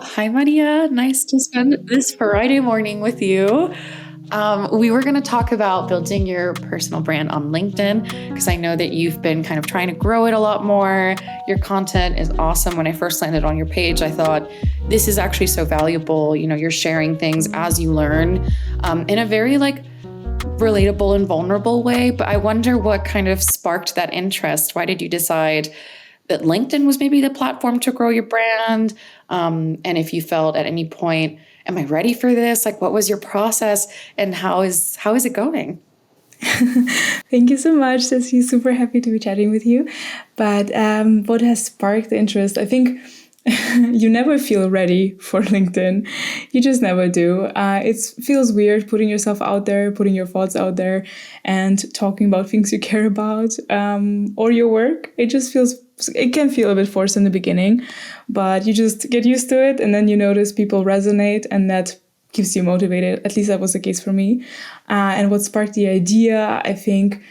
Hi, Maria. Nice to spend this Friday morning with you. We were going to talk about building your personal brand on LinkedIn because I know that you've been kind of trying to grow it a lot more. Your content is awesome. When I first landed on your page, I thought this is actually so valuable. You know, you're sharing things as you learn in a very relatable and vulnerable way. But I wonder what kind of sparked that interest. Why did you decide that LinkedIn was maybe the platform to grow your brand? And if you felt at any point, am I ready for this? Like, what was your process and how is it going? Thank you so much, Ceci. Super happy to be chatting with you. But what has sparked the interest? I think you never feel ready for LinkedIn. You just never do. It feels weird putting yourself out there, putting your thoughts out there, and talking about things you care about or your work. It can feel a bit forced in the beginning, but you just get used to it, and then you notice people resonate, and that keeps you motivated. At least that was the case for me. And what sparked the idea, I think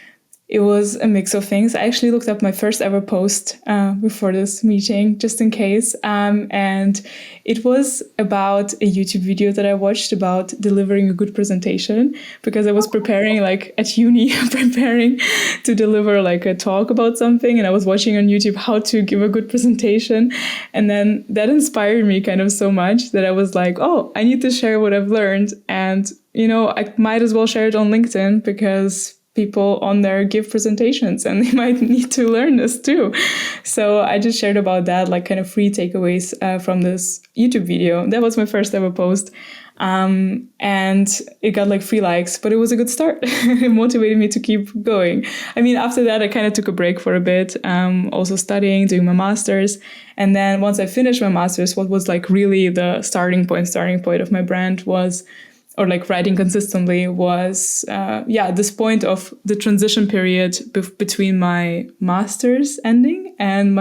it was a mix of things. I actually looked up my first ever post before this meeting, just in case. And it was about a YouTube video that I watched about delivering a good presentation, because I was preparing at uni, preparing to deliver a talk about something. And I was watching on YouTube how to give a good presentation. And then that inspired me kind of so much that I was like, oh, I need to share what I've learned. And, I might as well share it on LinkedIn, because people on there give presentations and they might need to learn this too. So I just shared about that, kind of free takeaways from this YouTube video. That was my first ever post. And it got 3 likes, but it was a good start. It motivated me to keep going. I mean, after that, I kind of took a break for a bit, also studying, doing my master's. And then once I finished my master's, what was really the starting point of my brand was, or writing consistently was, this point of the transition period between my master's ending and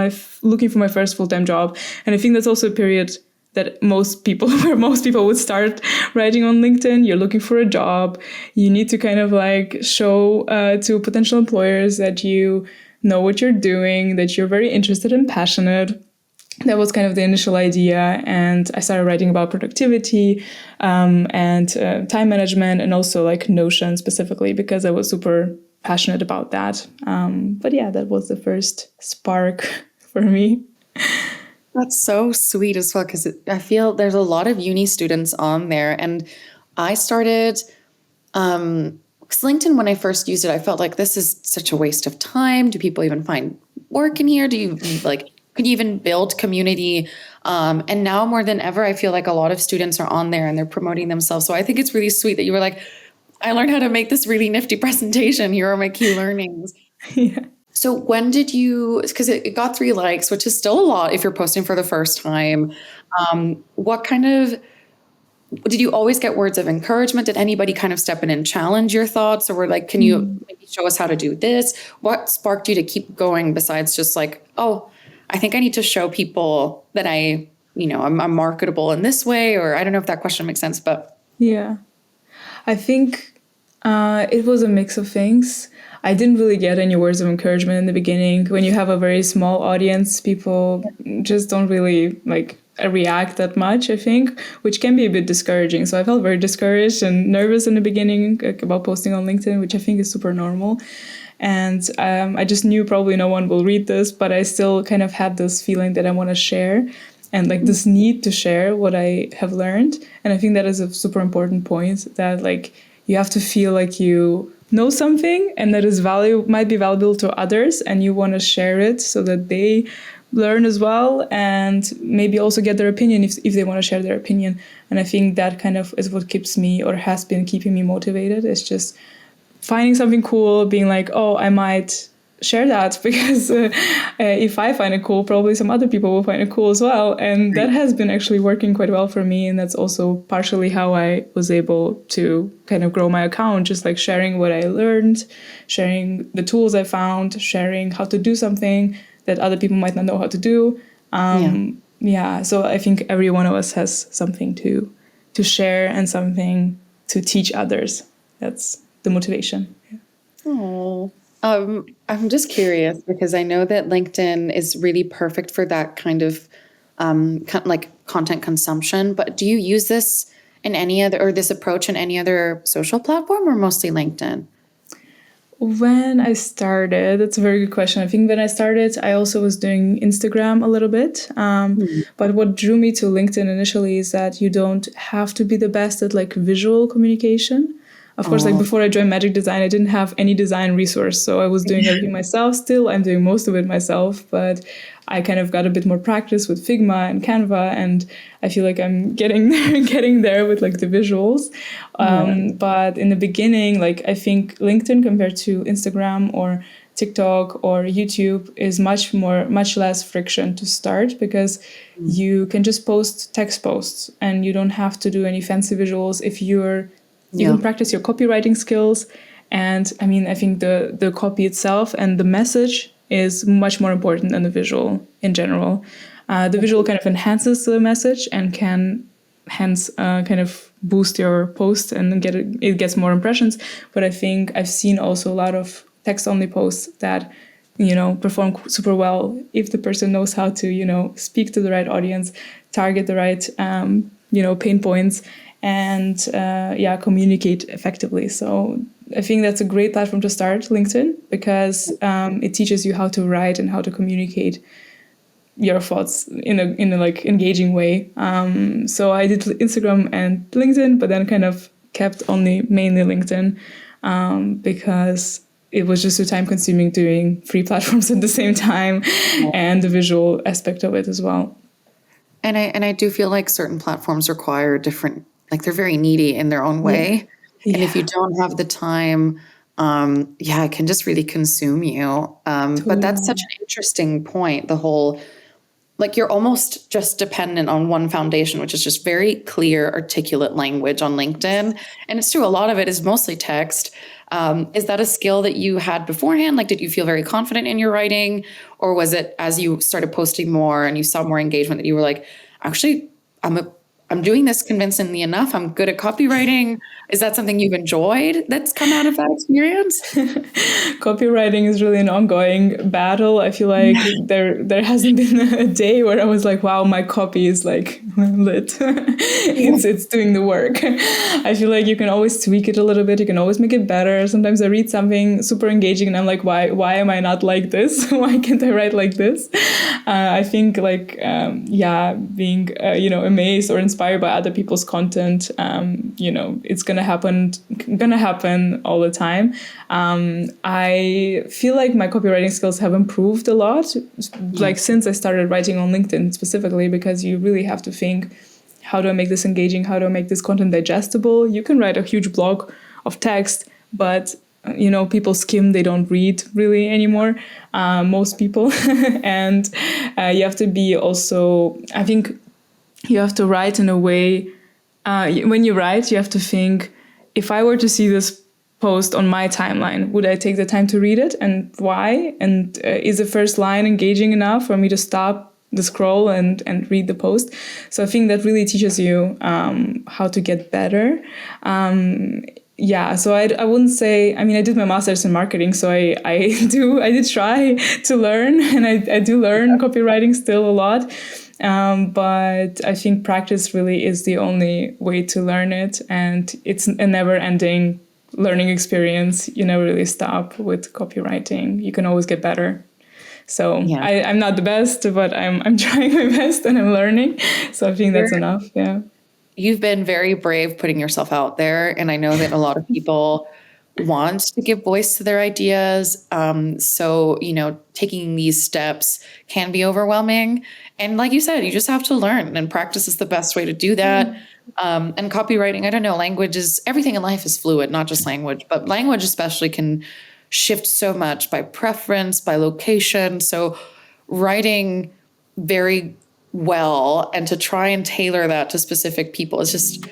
looking for my first full-time job. And I think that's also a period that where most people would start writing on LinkedIn. You're looking for a job. You need to kind of show to potential employers that you know what you're doing, that you're very interested and passionate. That was kind of the initial idea. And I started writing about productivity and time management, and also Notion specifically, because I was super passionate about that. But yeah, that was the first spark for me. That's so sweet as well, because I feel there's a lot of uni students on there. And I started, because LinkedIn, when I first used it, I felt like this is such a waste of time. Do people even find work in here? Do you could you even build community? And now more than ever, I feel like a lot of students are on there and they're promoting themselves. So I think it's really sweet that you were like, I learned how to make this really nifty presentation. Here are my key learnings. Yeah. So when did you, because it got 3 likes, which is still a lot if you're posting for the first time. What kind of, did you always get words of encouragement? Did anybody kind of step in and challenge your thoughts? Or were can you maybe show us how to do this? What sparked you to keep going besides just oh, I think I need to show people that I'm marketable in this way? Or I don't know if that question makes sense, but. Yeah, I think it was a mix of things. I didn't really get any words of encouragement in the beginning. When you have a very small audience, people just don't really react that much, I think, which can be a bit discouraging. So I felt very discouraged and nervous in the beginning about posting on LinkedIn, which I think is super normal. And I just knew probably no one will read this, but I still kind of had this feeling that I want to share, and this need to share what I have learned. And I think that is a super important point, that you have to feel like you know something and that is might be valuable to others, and you want to share it so that they learn as well, and maybe also get their opinion if they want to share their opinion. And I think that kind of is what keeps me, or has been keeping me motivated. It's just finding something cool, being oh, I might share that, because if I find it cool, probably some other people will find it cool as well. And that has been actually working quite well for me. And that's also partially how I was able to kind of grow my account, just sharing what I learned, sharing the tools I found, sharing how to do something that other people might not know how to do. So I think every one of us has something to share and something to teach others. That's the motivation. Yeah. Oh, I'm just curious, because I know that LinkedIn is really perfect for that kind of like content consumption. But do you use this in any other, or this approach in any other social platform, or mostly LinkedIn? When I started, that's a very good question. I think when I started, I also was doing Instagram a little bit. But what drew me to LinkedIn initially is that you don't have to be the best at like visual communication. Of course, like before I joined Magic Design, I didn't have any design resource. So I was doing everything myself still. I'm doing most of it myself, but I kind of got a bit more practice with Figma and Canva, and I feel like I'm getting there with like the visuals. But in the beginning, like I think LinkedIn compared to Instagram or TikTok or YouTube is much less friction to start, because you can just post text posts and you don't have to do any fancy visuals. You can practice your copywriting skills. And I mean, I think the copy itself and the message is much more important than the visual in general. The visual kind of enhances the message and can hence kind of boost your post and it gets more impressions. But I think I've seen also a lot of text-only posts that, perform super well if the person knows how to, speak to the right audience, target the right, pain points, and communicate effectively. So I think that's a great platform to start, LinkedIn, because it teaches you how to write and how to communicate your thoughts in a like engaging way. So I did Instagram and LinkedIn, but then kind of kept mainly LinkedIn because it was just too time consuming doing 3 platforms at the same time and the visual aspect of it as well. And I do feel like certain platforms require different, like they're very needy in their own way. Yeah. And if you don't have the time, it can just really consume you. But that's such an interesting point. The whole, like you're almost just dependent on one foundation, which is just very clear, articulate language on LinkedIn. And it's true, a lot of it is mostly text. Is that a skill that you had beforehand? Like, did you feel very confident in your writing? Or was it as you started posting more and you saw more engagement that you were like, actually, I'm doing this convincingly enough. I'm good at copywriting. Is that something you've enjoyed that's come out of that experience? Copywriting is really an ongoing battle. I feel like there hasn't been a day where I was like, wow, my copy is like lit. It's doing the work. I feel like you can always tweak it a little bit. You can always make it better. Sometimes I read something super engaging and I'm like, why am I not like this? Why can't I write like this? I think like, being, amazed or inspired by other people's content, it's going to happen all the time. I feel like my copywriting skills have improved a lot, like since I started writing on LinkedIn specifically, because you really have to think, how do I make this engaging? How do I make this content digestible? You can write a huge blog of text, but people skim, they don't read really anymore, most people. And you have to be also, I think you have to write in a way, when you write, you have to think, if I were to see this post on my timeline, would I take the time to read it, and why? And is the first line engaging enough for me to stop the scroll and read the post? So I think that really teaches you how to get better. So I wouldn't say, I mean, I did my master's in marketing, so I did try to learn, and I do learn copywriting still a lot. But I think practice really is the only way to learn it, and it's a never-ending learning experience. You never really stop with copywriting. You can always get better. So I'm not the best, but I'm trying my best and I'm learning. So I think that's enough. Yeah. You've been very brave putting yourself out there, and I know that a lot of people want to give voice to their ideas. So, taking these steps can be overwhelming. And like you said, you just have to learn, and practice is the best way to do that. And copywriting, I don't know, everything in life is fluid, not just language, but language especially can shift so much by preference, by location. So writing very well and to try and tailor that to specific people is just,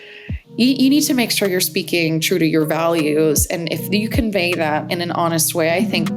you need to make sure you're speaking true to your values. And if you convey that in an honest way, I think